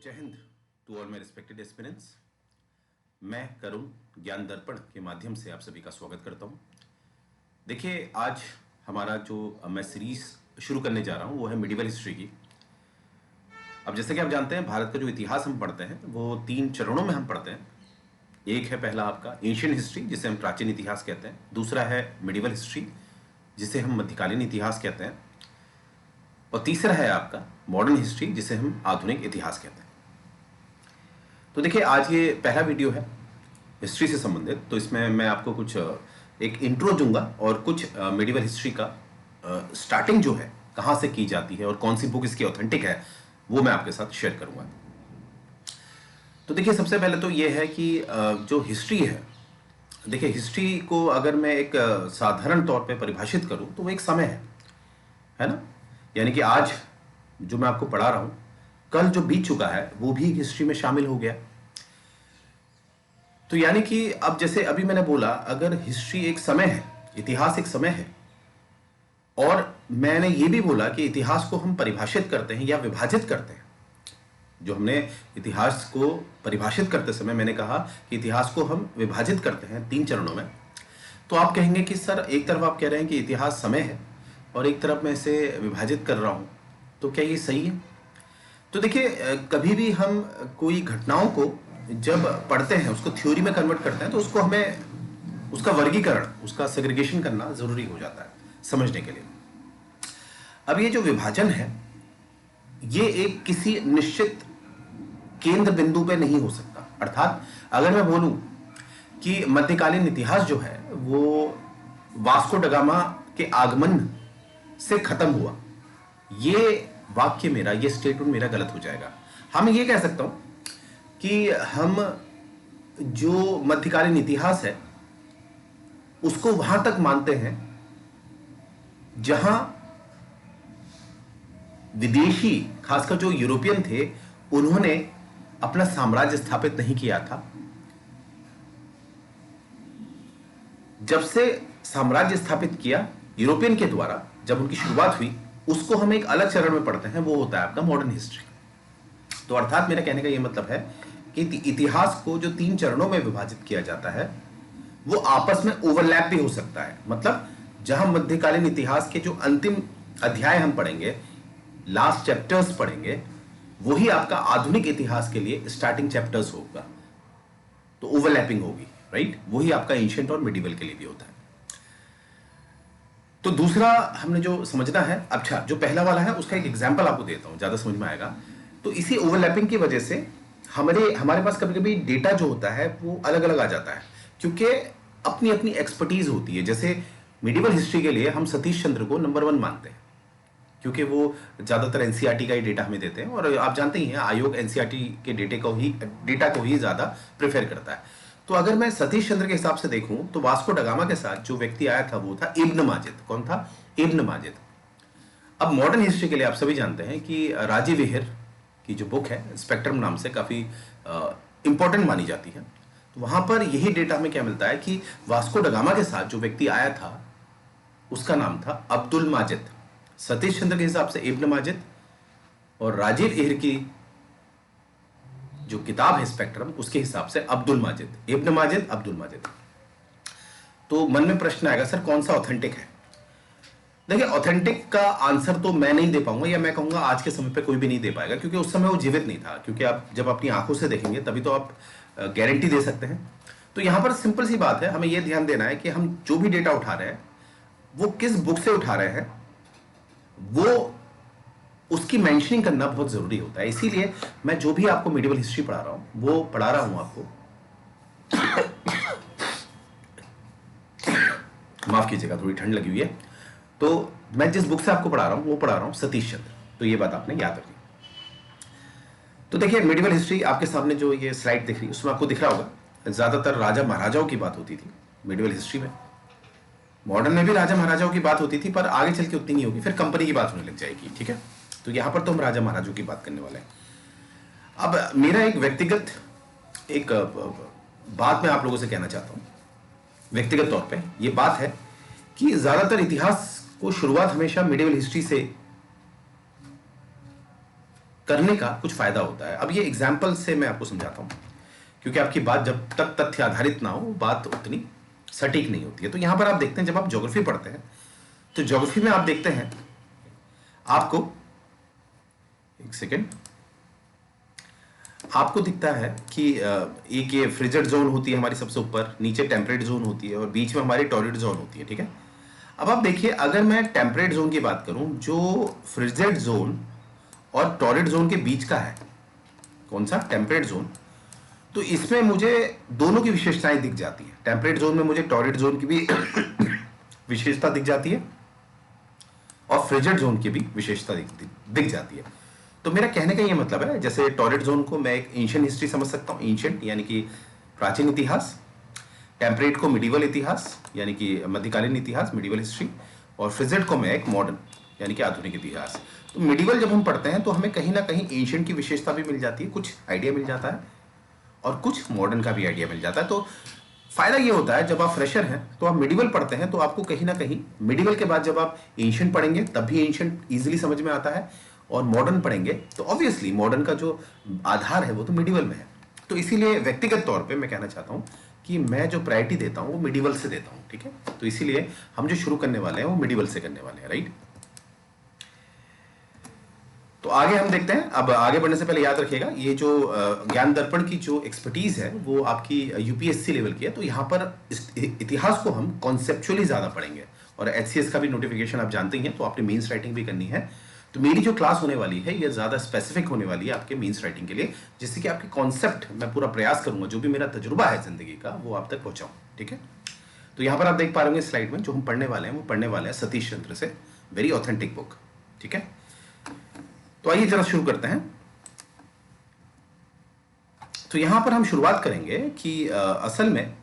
जय हिंद to all my respected aspirants. मैं करुण ज्ञान दर्पण के माध्यम से आप सभी का स्वागत करता हूं। देखिए, आज हमारा जो मैं सीरीज शुरू करने जा रहा हूं वो है मिडिवल हिस्ट्री की। अब जैसे कि आप जानते हैं, भारत का जो इतिहास हम पढ़ते हैं वो 3 चरणों में हम पढ़ते हैं। एक है पहला आपका एंशियंट हिस्ट्री, जिसे हम प्राचीन इतिहास कहते हैं। दूसरा है मिडिवल हिस्ट्री, जिसे हम मध्यकालीन इतिहास कहते हैं। और तीसरा है आपका मॉडर्न हिस्ट्री, जिसे हम आधुनिक इतिहास कहते हैं। तो देखिए, आज ये पहला वीडियो है हिस्ट्री से संबंधित। तो इसमें मैं आपको कुछ एक इंट्रो दूंगा और कुछ मिडिवल हिस्ट्री का स्टार्टिंग जो है कहाँ से की जाती है और कौन सी बुक इसकी ऑथेंटिक है वो मैं आपके साथ शेयर करूंगा। तो देखिए, सबसे पहले तो ये है कि जो हिस्ट्री है, देखिए हिस्ट्री को अगर मैं एक साधारण तौर पे परिभाषित करूं तो वो एक समय है ना। यानी कि आज जो मैं आपको पढ़ा रहा हूं, कल जो बीत चुका है वो भी हिस्ट्री में शामिल हो गया। तो यानी कि अब जैसे अभी मैंने बोला, अगर हिस्ट्री एक समय है, इतिहास एक समय है, और मैंने ये भी बोला कि इतिहास को हम परिभाषित करते हैं या विभाजित करते हैं। जो हमने इतिहास को परिभाषित करते समय मैंने कहा कि इतिहास को हम विभाजित करते हैं 3 चरणों में। तो आप कहेंगे कि सर, एक तरफ आप कह रहे हैं कि इतिहास समय है और एक तरफ मैं इसे विभाजित कर रहा हूं, तो क्या ये सही है? तो देखिए, कभी भी हम कोई घटनाओं को जब पढ़ते हैं, उसको थ्योरी में कन्वर्ट करते हैं, तो उसको हमें उसका वर्गीकरण, उसका सेग्रीगेशन करना जरूरी हो जाता है समझने के लिए। अब ये जो विभाजन है, ये एक किसी निश्चित केंद्र बिंदु पे नहीं हो सकता। अर्थात अगर मैं बोलूं कि मध्यकालीन इतिहास जो है वो वास्को ड गामा के आगमन से खत्म हुआ, ये वाक्य मेरा, ये स्टेटमेंट मेरा गलत हो जाएगा। हम ये कह सकता हूं कि हम जो मध्यकालीन इतिहास है उसको वहां तक मानते हैं जहां विदेशी, खासकर जो यूरोपियन थे, उन्होंने अपना साम्राज्य स्थापित नहीं किया था। जब से साम्राज्य स्थापित किया यूरोपियन के द्वारा, जब उनकी शुरुआत हुई, उसको हम एक अलग चरण में पढ़ते हैं, वो होता है आपका मॉडर्न हिस्ट्री। तो अर्थात मेरा कहने का यह मतलब है कि इतिहास को जो 3 चरणों में विभाजित किया जाता है वो आपस में ओवरलैप भी हो सकता है। मतलब जहां मध्यकालीन इतिहास के जो अंतिम अध्याय हम पढ़ेंगे, लास्ट चैप्टर्स पढ़ेंगे, वही आपका आधुनिक इतिहास के लिए स्टार्टिंग चैप्टर्स होगा। तो ओवरलैपिंग होगी, राइट? वही आपका एंशिएंट और मिडिवल के लिए भी होता है। तो दूसरा हमने जो समझना है, अच्छा जो पहला वाला है उसका एक एग्जांपल आपको देता हूं, ज्यादा समझ में आएगा। तो इसी ओवरलैपिंग की वजह से हमारे पास कभी कभी डेटा जो होता है वो अलग अलग आ जाता है, क्योंकि अपनी अपनी एक्सपर्टीज होती है। जैसे मिडिवल हिस्ट्री के लिए हम सतीश चंद्र को नंबर 1 मानते हैं, क्योंकि वो ज्यादातर एनसीईआरटी का ही डेटा हमें देते हैं, और आप जानते ही हैं आयोग एनसीईआरटी के डेटा को ही ज्यादा प्रेफर करता है। तो अगर मैं सतीश चंद्र के हिसाब से देखूं तो वास्को ड गामा के साथ जो व्यक्ति आया था वो था इब्न माजिद। कौन था? इब्न माजिद। अब मॉडर्न हिस्ट्री के लिए आप सभी जानते हैं कि राजीव विहिर की जो बुक है, स्पेक्ट्रम नाम से, काफी इंपॉर्टेंट मानी जाती है। तो वहां पर यही डेटा हमें क्या मिलता है कि वास्को ड गामा के साथ जो व्यक्ति आया था उसका नाम था अब्दुल माजिद। सतीश चंद्र के हिसाब से इब्न माजिद, और राजीव विहिर की जो किताब है स्पेक्ट्रम, उसके हिसाब से अब्दुल माजिद। इब्न माजिद, अब्दुल माजिद। तो मन में प्रश्न आएगा, सर कौन सा ऑथेंटिक है? देखिए, ऑथेंटिक का आंसर तो मैं नहीं दे पाऊंगा, या मैं कहूंगा आज के समय पे कोई भी नहीं दे पाएगा, क्योंकि उस समय वो जीवित नहीं था। क्योंकि आप जब अपनी आंखों से देखेंगे तभी तो आप गारंटी दे सकते हैं। तो यहां पर सिंपल सी बात है, हमें यह ध्यान देना है कि हम जो भी डेटा उठा रहे हैं वो किस बुक से उठा रहे हैं, वो उसकी मेंशनिंग करना बहुत जरूरी होता है। इसीलिए मैं जो भी आपको मिडिवल हिस्ट्री पढ़ा रहा हूं वो पढ़ा रहा हूं आपको माफ कीजिएगा, थोड़ी ठंड लगी हुई है। तो मैं जिस बुक से आपको पढ़ा रहा हूं वो पढ़ा रहा हूं सतीश चंद्र। तो ये बात आपने याद रखनी। तो देखिए, मिडिवल हिस्ट्री आपके सामने जो ये स्लाइड दिख रही है उसमें आपको दिख रहा होगा ज्यादातर राजा महाराजाओं की बात होती थी मिडिवल हिस्ट्री में। मॉडर्न में भी राजा महाराजाओं की बात होती थी, पर आगे चल के उतनी नहीं होगी, फिर कंपनी की बात होने लग जाएगी। ठीक है, तो यहां पर तो हम राजा महाराजों की बात करने वाले हैं। अब मेरा एक व्यक्तिगत बात मैं आप लोगों से कहना चाहता हूं। व्यक्तिगत तौर पे ये बात है कि ज्यादातर इतिहास को शुरुआत हमेशा मिडिवल हिस्ट्री से करने का कुछ फायदा होता है। अब ये एग्जाम्पल से मैं आपको समझाता हूँ, क्योंकि आपकी बात जब तक तथ्य आधारित ना हो बात उतनी सटीक नहीं होती है। तो यहां पर आप देखते हैं, जब आप ज्योग्राफी पढ़ते हैं तो ज्योग्राफी में आप देखते हैं आपको, एक सेकेंड, आपको दिखता है कि एक ये फ्रिजर जोन होती है हमारी सबसे ऊपर, नीचे टेम्परेट जोन होती है और बीच में हमारी टॉर्रिड जोन होती है, ठीक है। अब आप देखिए, अगर मैं टेम्परेट जोन की बात करूं, जो फ्रिजर जोन और टॉर्रिड जोन के बीच का है, कौन सा, टेम्परेट जोन, तो इसमें मुझे दोनों की विशेषताएं दिख जाती है। टेम्परेट जोन में मुझे टॉर्रिड जोन की भी विशेषता दिख जाती है और फ्रिजर जोन की भी विशेषता दिख जाती है। तो मेरा कहने का ये मतलब है, जैसे टॉर्रिड जोन को मैं एक एंशिएंट हिस्ट्री समझ सकता हूँ, एंशिएंट यानी कि प्राचीन इतिहास, टेम्परेट को मिडिवल इतिहास यानी कि मध्यकालीन इतिहास, मिडिवल हिस्ट्री, और फ्रिजर को मैं एक मॉडर्न यानी कि आधुनिक इतिहास। तो मिडिवल जब हम पढ़ते हैं तो हमें कहीं ना कहीं एंशिएंट की विशेषता भी मिल जाती है, कुछ आइडिया मिल जाता है, और कुछ मॉडर्न का भी आइडिया मिल जाता है। तो फायदा ये होता है, जब आप फ्रेशर हैं तो आप मिडिवल पढ़ते हैं तो आपको कहीं ना कहीं मिडिवल के बाद जब आप एंशिएंट पढ़ेंगे तब भी एंशिएंट इजीली समझ में आता है, और मॉडर्न पढ़ेंगे तो ऑब्वियसली मॉडर्न का जो आधार है वो तो मिडिवल में है। तो इसीलिए व्यक्तिगत तौर पे मैं कहना चाहता हूँ कि मैं जो प्रायोरिटी देता हूँ वो मिडिवल से देता हूँ, ठीक है। तो इसीलिए हम जो शुरू करने वाले हैं वो मिडिवल से करने वाले हैं, राइट। तो आगे हम देखते हैं। अब आगे बढ़ने से पहले याद रखिएगा, ये जो ज्ञान दर्पण की जो एक्सपर्टीज है वो आपकी यूपीएससी लेवल की है। तो यहाँ पर इतिहास को हम कॉन्सेप्चुअली ज्यादा पढ़ेंगे, और एचसीएस का भी नोटिफिकेशन आप जानते ही हैं, तो आपने मेंस राइटिंग भी करनी है। तो मेरी जो क्लास होने वाली है ये ज्यादा स्पेसिफिक होने वाली है आपके मेंस राइटिंग के लिए, जिससे कि आपके कॉन्सेप्ट मैं पूरा प्रयास करूंगा जो भी मेरा तजुर्बा है जिंदगी का वो आप तक पहुंचाऊं, ठीक है। तो यहाँ पर आप देख पा रहे होंगे स्लाइड में जो हम पढ़ने वाले हैं वो पढ़ने वाले हैं सतीश चंद्र से, वेरी ऑथेंटिक बुक, ठीक है। तो आइए जरा शुरू करते हैं। तो यहां पर हम शुरुआत करेंगे कि असल में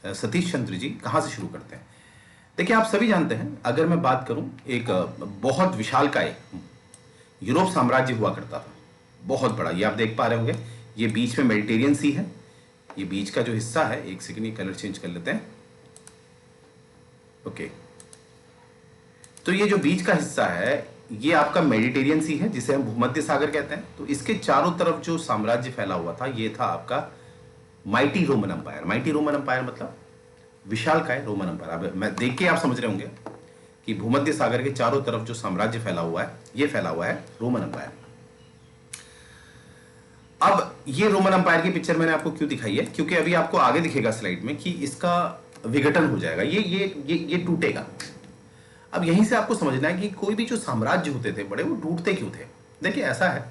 सतीश चंद्र जी कहां से शुरू करते हैं। देखिए, आप सभी जानते हैं, अगर मैं बात करूं, एक बहुत विशालकाय यूरोप साम्राज्य हुआ करता था, बहुत बड़ा। ये आप देख पा रहे होंगे, ये बीच में मेडिटेरियन सी है, ये बीच का जो हिस्सा है, एक सेकंड ये कलर चेंज कर लेते हैं, ओके। तो ये जो बीच का हिस्सा है ये आपका मेडिटेरियन सी है, जिसे हम भूमध्य सागर कहते हैं। तो इसके चारों तरफ जो साम्राज्य फैला हुआ था ये था आपका mighty Roman umpire. Mighty Roman umpire मतलब विशालकाय रोमन अंपायर। अब मैं देख के आप समझ रहे होंगे कि भूमध्य सागर के चारों तरफ जो साम्राज्य फैला हुआ है ये फैला हुआ है रोमन अंपायर। अब ये रोमन अंपायर की पिक्चर मैंने आपको क्यों दिखाई है, क्योंकि अभी आपको आगे दिखेगा स्लाइड में कि इसका विघटन हो जाएगा, ये टूटेगा। अब यहीं से आपको समझना है कि कोई भी जो साम्राज्य होते थे बड़े, वो टूटते क्यों थे। देखिए, ऐसा है,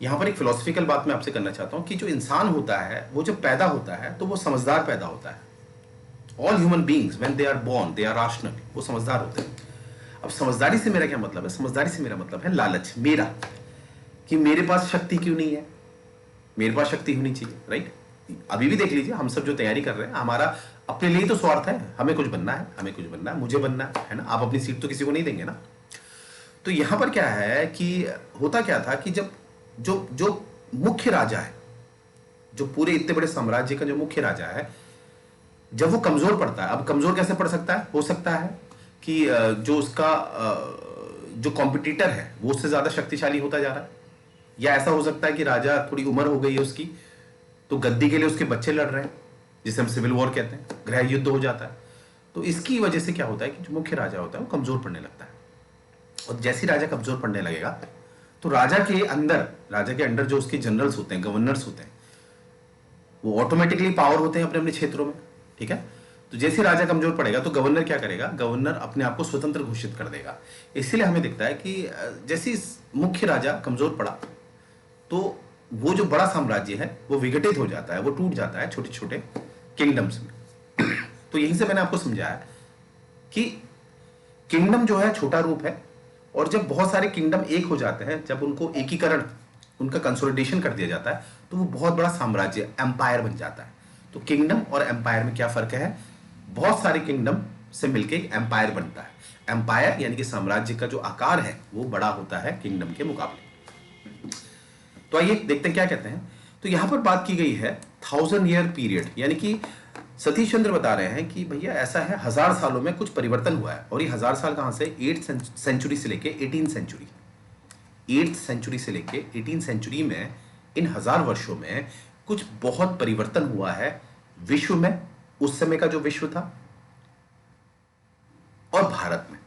यहां पर एक फिलोसफिकल बात मैं आपसे करना चाहता हूं कि जो इंसान होता है वो जब पैदा होता है तो वो समझदार पैदा होता है। All human beings when they are born they are rational, वो समझदार होते हैं। अब समझदारी से मेरा क्या मतलब है, समझदारी से मेरा मतलब है लालच, मेरा, कि मेरे पास शक्ति क्यों नहीं है, मेरे पास शक्ति होनी चाहिए, राइट। अभी भी देख लीजिए, हम सब जो तैयारी कर रहे हैं हमारा अपने लिए तो स्वार्थ है, हमें कुछ बनना है, हमें कुछ बनना है, मुझे बनना है ना। आप अपनी सीट तो किसी को नहीं देंगे ना। तो यहां पर क्या है कि होता क्या था कि जब जो मुख्य राजा है, जो पूरे इतने बड़े साम्राज्य का जो मुख्य राजा है, जब वो कमजोर पड़ता है, अब कमजोर कैसे पड़ सकता है, हो सकता है कि जो उसका जो कॉम्पिटिटर है वो उससे ज्यादा शक्तिशाली होता जा रहा है, या ऐसा हो सकता है कि राजा थोड़ी उम्र हो गई है उसकी, तो गद्दी के लिए उसके बच्चे लड़ रहे हैं, जिसे हम सिविल वॉर कहते हैं, गृह युद्ध हो जाता है। तो इसकी वजह से क्या होता है कि जो मुख्य राजा होता है वो कमजोर पड़ने लगता है, और जैसे राजा कमजोर पड़ने लगेगा तो राजा के अंडर जो उसके जनरल्स होते हैं, गवर्नर्स होते हैं, वो ऑटोमेटिकली पावर होते हैं अपने अपने क्षेत्रों में, ठीक है। तो जैसे राजा कमजोर पड़ेगा तो गवर्नर क्या करेगा, गवर्नर अपने आप को स्वतंत्र घोषित कर देगा। इसलिए हमें दिखता है कि जैसे मुख्य राजा कमजोर पड़ा तो वो जो बड़ा साम्राज्य है वो विघटित हो जाता है, वो टूट जाता है छोटे छोटे किंगडम्स में। तो यहीं से मैंने आपको समझाया कि किंगडम जो है छोटा रूप है, और जब बहुत सारे किंगडम एक हो जाते हैं, जब उनको एकीकरण, उनका कंसोलिडेशन कर दिया जाता है, तो वो बहुत बड़ा साम्राज्य, एम्पायर बन जाता है। तो किंगडम और एम्पायर में क्या फर्क है, बहुत सारे किंगडम से मिलकर एक एम्पायर बनता है। एम्पायर यानी कि साम्राज्य का जो आकार है वो बड़ा होता है किंगडम के मुकाबले। तो आइए देखते हैं क्या कहते हैं। तो यहां पर बात की गई है 1000 ईयर पीरियड, यानी कि सतीश चंद्र बता रहे हैं कि भैया ऐसा है, 1000 सालों में कुछ परिवर्तन हुआ है। और ये 1000 साल कहां से, 8th सेंचुरी से लेके 18th सेंचुरी, 8th सेंचुरी से लेके 18th सेंचुरी में, इन 1000 वर्षों में कुछ बहुत परिवर्तन हुआ है विश्व में, उस समय का जो विश्व था और भारत में।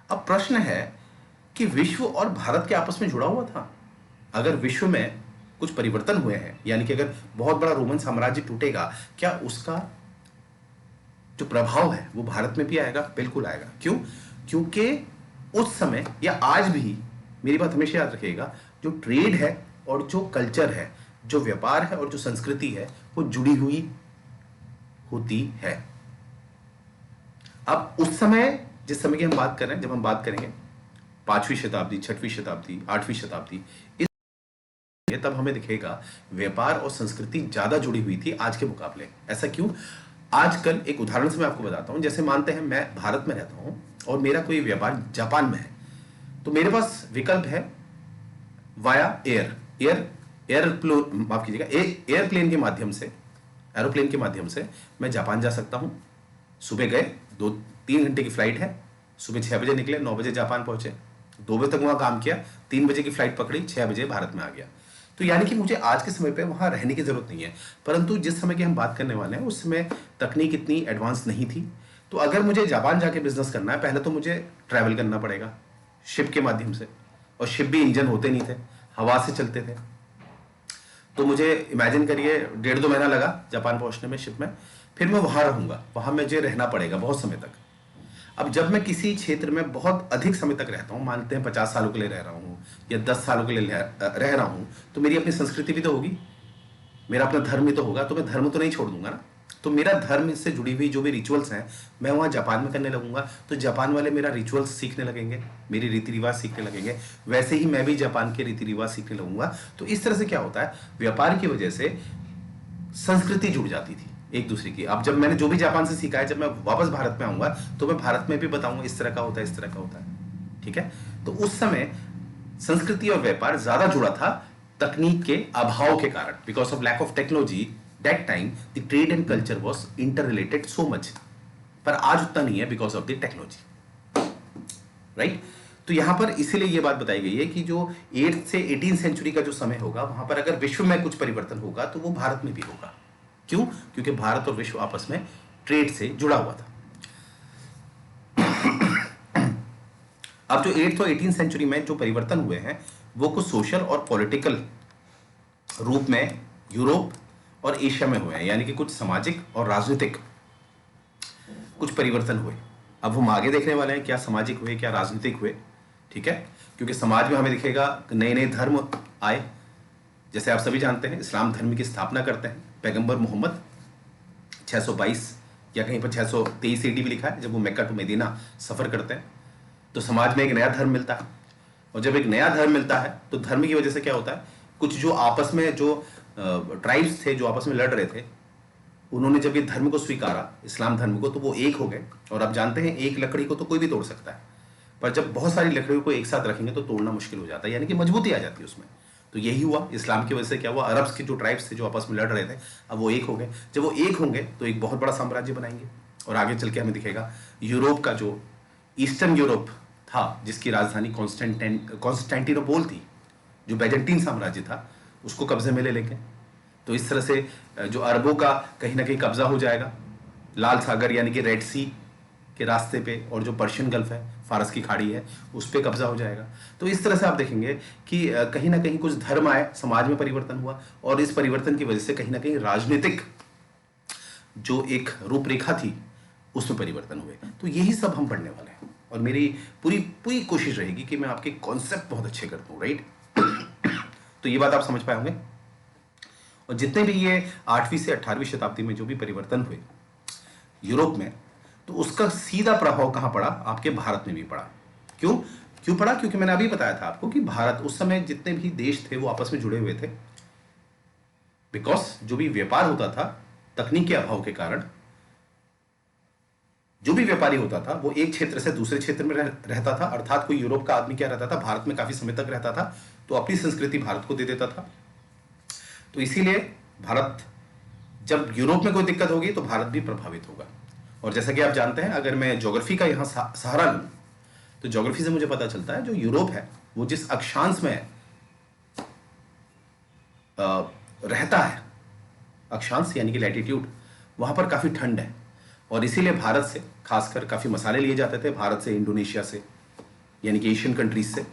अब प्रश्न है कि विश्व और भारत के आपस में जुड़ा हुआ था। अगर विश्व में कुछ परिवर्तन हुए हैं, यानी कि अगर बहुत बड़ा रोमन साम्राज्य टूटेगा, क्या उसका जो प्रभाव है वो भारत में भी आएगा? बिल्कुल आएगा। क्यों? क्योंकि उस समय या आज भी, मेरी बात हमेशा याद रखिएगा, जो ट्रेड है और जो कल्चर है, जो व्यापार है और जो संस्कृति है, वो जुड़ी हुई होती है। अब उस समय, जिस समय की हम बात कर रहे हैं, जब हम बात करेंगे 5वीं शताब्दी, 6वीं शताब्दी, 8वीं शताब्दी, तब हमें दिखेगा व्यापार और संस्कृति ज्यादा जुड़ी हुई थी आज के मुकाबले। ऐसा क्यों? आजकल एक उदाहरण से मैं आपको बताता हूं। जैसे मानते हैं मैं भारत में रहता हूं और मेरा कोई व्यापार जापान में है, तो मेरे पास विकल्प है वाया माफ कीजिएगा, एयरप्लेन के माध्यम से, एरोप्लेन के माध्यम से मैं जापान जा सकता हूं। सुबह गए, 2-3 घंटे की फ्लाइट है, सुबह 6 बजे निकले, 9 बजे जापान पहुंचे, 2 बजे तक वहां काम किया, 3 बजे की फ्लाइट पकड़ी, 6 बजे भारत में आ गया। तो यानी कि मुझे आज के समय पे वहां रहने की जरूरत नहीं है। परंतु जिस समय की हम बात करने वाले हैं, उस समय तकनीक इतनी एडवांस नहीं थी। तो अगर मुझे जापान जाके बिजनेस करना है, पहले तो मुझे ट्रैवल करना पड़ेगा शिप के माध्यम से, और शिप भी इंजन होते नहीं थे, हवा से चलते थे। तो मुझे इमेजिन करिए 1.5-2 महीना लगा जापान पहुंचने में शिप में। फिर मैं वहां रहूंगा, वहां मुझे रहना पड़ेगा बहुत समय तक। अब जब मैं किसी क्षेत्र में बहुत अधिक समय तक रहता हूं, मानते हैं 50 सालों के लिए रह रहा हूं या 10 सालों के लिए रह रहा हूं, तो मेरी अपनी संस्कृति भी तो होगी, मेरा अपना धर्म भी तो होगा। तो मैं धर्म तो नहीं छोड़ दूंगा ना। तो मेरा धर्म से जुड़ी हुई जो भी रिचुअल्स हैं, मैं वहां जापान में करने लगूंगा, तो जापान वाले मेरा रिचुअल्स सीखने लगेंगे, मेरी रीति रिवाज सीखने लगेंगे। वैसे ही मैं भी जापान के रीति रिवाज सीखने लगूंगा। तो इस तरह से क्या होता है, व्यापार की वजह से संस्कृति जुड़ जाती थी एक दूसरे की। अब जब मैंने जो भी जापान से सीखा है, जब मैं वापस भारत में आऊंगा, तो मैं भारत में भी बताऊंगा इस तरह का होता है, इस तरह का होता है। ठीक है? तो उस समय संस्कृति और व्यापार ज्यादा जुड़ा था तकनीक के अभाव के कारण। Because of lack of technology, that time the trade and culture was inter related so much. पर आज उतना नहीं है because of the technology, right? तो यहां पर इसीलिए यह बात बताई गई है कि जो 8th से 18th सेंचुरी का जो समय होगा, वहां पर अगर विश्व में कुछ परिवर्तन होगा तो वो भारत में भी होगा। क्यों? क्योंकि भारत और विश्व आपस में ट्रेड से जुड़ा हुआ था। अब जो 8th और 18th सेंचुरी में जो परिवर्तन हुए हैं, वो कुछ सोशल और पॉलिटिकल रूप में यूरोप और एशिया में हुए हैं, यानी कि कुछ सामाजिक और राजनीतिक कुछ परिवर्तन हुए। अब हम आगे देखने वाले हैं क्या सामाजिक हुए, क्या राजनीतिक हुए। ठीक है? क्योंकि समाज में हमें दिखेगा नए नए धर्म आए। जैसे आप सभी जानते हैं, इस्लाम धर्म की स्थापना करते हैं पैगंबर मोहम्मद 622 या कहीं पर 623 AD भी लिखा है, जब वो मक्का टू मदीना सफर करते हैं। तो समाज में एक नया धर्म मिलता है, और जब एक नया धर्म मिलता है तो धर्म की वजह से क्या होता है, कुछ जो आपस में जो ट्राइब्स थे, जो आपस में लड़ रहे थे, उन्होंने जब ये धर्म को स्वीकारा, इस्लाम धर्म को, तो वो एक हो गए। और आप जानते हैं एक लकड़ी को तो कोई भी तोड़ सकता है, पर जब बहुत सारी लकड़ियों को एक साथ रखेंगे तो तोड़ना मुश्किल हो जाता है, यानी कि मजबूती आ जाती है उसमें। तो यही हुआ इस्लाम की वजह से। क्या हुआ, अरब्स के जो ट्राइब्स थे जो आपस में लड़ रहे थे, अब वो एक हो गए। जब वो एक होंगे तो एक बहुत बड़ा साम्राज्य बनाएंगे। और आगे चल के हमें दिखेगा यूरोप का जो ईस्टर्न यूरोप था, जिसकी राजधानी कॉन्स्टेंटिनोपोल थी, जो बैजेंटीन साम्राज्य था, उसको कब्जे में ले लेंगे। तो इस तरह से जो अरबों का कहीं ना कहीं कब्जा हो जाएगा, लाल सागर यानी कि रेड सी के रास्ते पे, और जो पर्शियन गल्फ है, फारस की खाड़ी है, उस पर कब्जा हो जाएगा। तो इस तरह से आप देखेंगे कि कहीं ना कहीं कुछ धर्म आए, समाज में परिवर्तन हुआ, और इस परिवर्तन की वजह से कहीं ना कहीं राजनीतिक जो एक रूपरेखा थी उसमें परिवर्तन हुए। तो यही सब हम पढ़ने वाले हैं, और मेरी पूरी पूरी कोशिश रहेगी कि मैं आपके कॉन्सेप्ट बहुत अच्छे कर दूं, राइट? तो ये बात आप समझ पाए होंगे। और जितने भी ये 8वीं से 18वीं शताब्दी में जो भी परिवर्तन हुए यूरोप में, तो उसका सीधा प्रभाव कहां पड़ा, आपके भारत में भी पड़ा। क्यों पड़ा? क्योंकि मैंने अभी बताया था आपको कि भारत, उस समय जितने भी देश थे वो आपस में जुड़े हुए थे। बिकॉज जो भी व्यापार होता था, तकनीक के अभाव के कारण, जो भी व्यापारी होता था वो एक क्षेत्र से दूसरे क्षेत्र में रहता था। अर्थात कोई यूरोप का आदमी क्या रहता था, भारत में काफी समय तक रहता था, तो अपनी संस्कृति भारत को दे देता था। तो इसीलिए भारत, जब यूरोप में कोई दिक्कत होगी तो भारत भी प्रभावित होगा। और जैसा कि आप जानते हैं, अगर मैं ज्योग्राफी का यहां सहारा लूं, तो तो ज्योग्राफी से मुझे पता चलता है जो यूरोप है वो जिस अक्षांश में रहता है, अक्षांश यानी कि लैटिट्यूड, वहां पर काफी ठंड है और इसीलिए भारत से खासकर काफी मसाले लिए जाते थे, भारत से, इंडोनेशिया से, यानी कि एशियन कंट्रीज से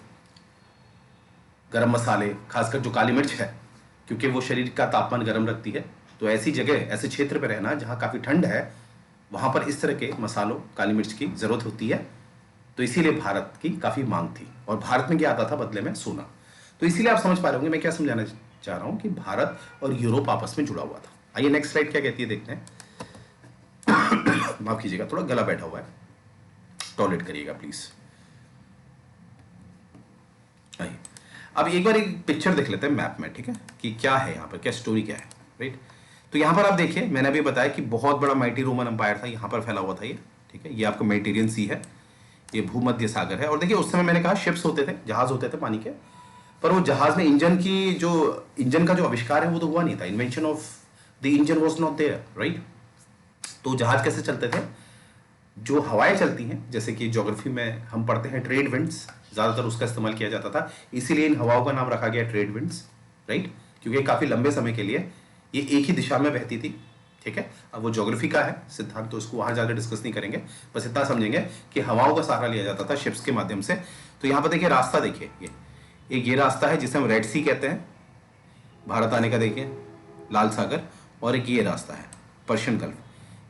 गरम मसाले, खासकर जो काली मिर्च है क्योंकि वो शरीर का तापमान गर्म रखती है। तो ऐसी जगह, ऐसे क्षेत्र पर रहना जहाँ काफ़ी ठंड है, वहाँ पर इस तरह के मसालों, काली मिर्च की ज़रूरत होती है। तो इसीलिए भारत की काफ़ी मांग थी और भारत में क्या आता था बदले में? सोना। तो इसीलिए आप समझ पा रहे होंगे मैं क्या समझाना चाह रहा हूँ कि भारत और यूरोप आपस में जुड़ा हुआ था। आइए नेक्स्ट स्लाइड क्या कहती है देखते हैं। माफ कीजिएगा, थोड़ा गला बैठा हुआ है, टॉयलेट करिएगा प्लीज। आइए अब एक बार एक पिक्चर देख लेते हैं मैप में, ठीक है, कि क्या है यहाँ पर, क्या स्टोरी क्या है, राइट। तो यहाँ पर आप देखिए, मैंने अभी बताया कि बहुत बड़ा माइटी रोमन एम्पायर था, यहाँ पर फैला हुआ था ये, ठीक है। ये आपका मेडिटेरियन सी है, ये भूमध्य सागर है। और देखिए उस समय मैंने कहा शिप्स होते थे, जहाज होते थे पानी के, पर वो जहाज में इंजन का जो आविष्कार है वो तो हुआ नहीं था। Invention of the engine was not there, right. तो जहाज कैसे चलते थे? जो हवाएं चलती हैं, जैसे कि ज्योग्राफी में हम पढ़ते हैं ट्रेड विंड्स, ज़्यादातर उसका इस्तेमाल किया जाता था, इसीलिए इन हवाओं का नाम रखा गया ट्रेड विंड्स, राइट, क्योंकि काफ़ी लंबे समय के लिए ये एक ही दिशा में बहती थी, ठीक है। अब वो ज्योग्राफी का है सिद्धांत, तो उसको वहाँ ज़्यादा डिस्कस नहीं करेंगे, बस इतना समझेंगे कि हवाओं का सहारा लिया जाता था शिप्स के माध्यम से। तो यहाँ पर देखिए रास्ता, देखिए ये रास्ता है जिसे हम रेड सी कहते हैं, भारत आने का, देखिए लाल सागर, और एक ये रास्ता है पर्शियन गल्फ,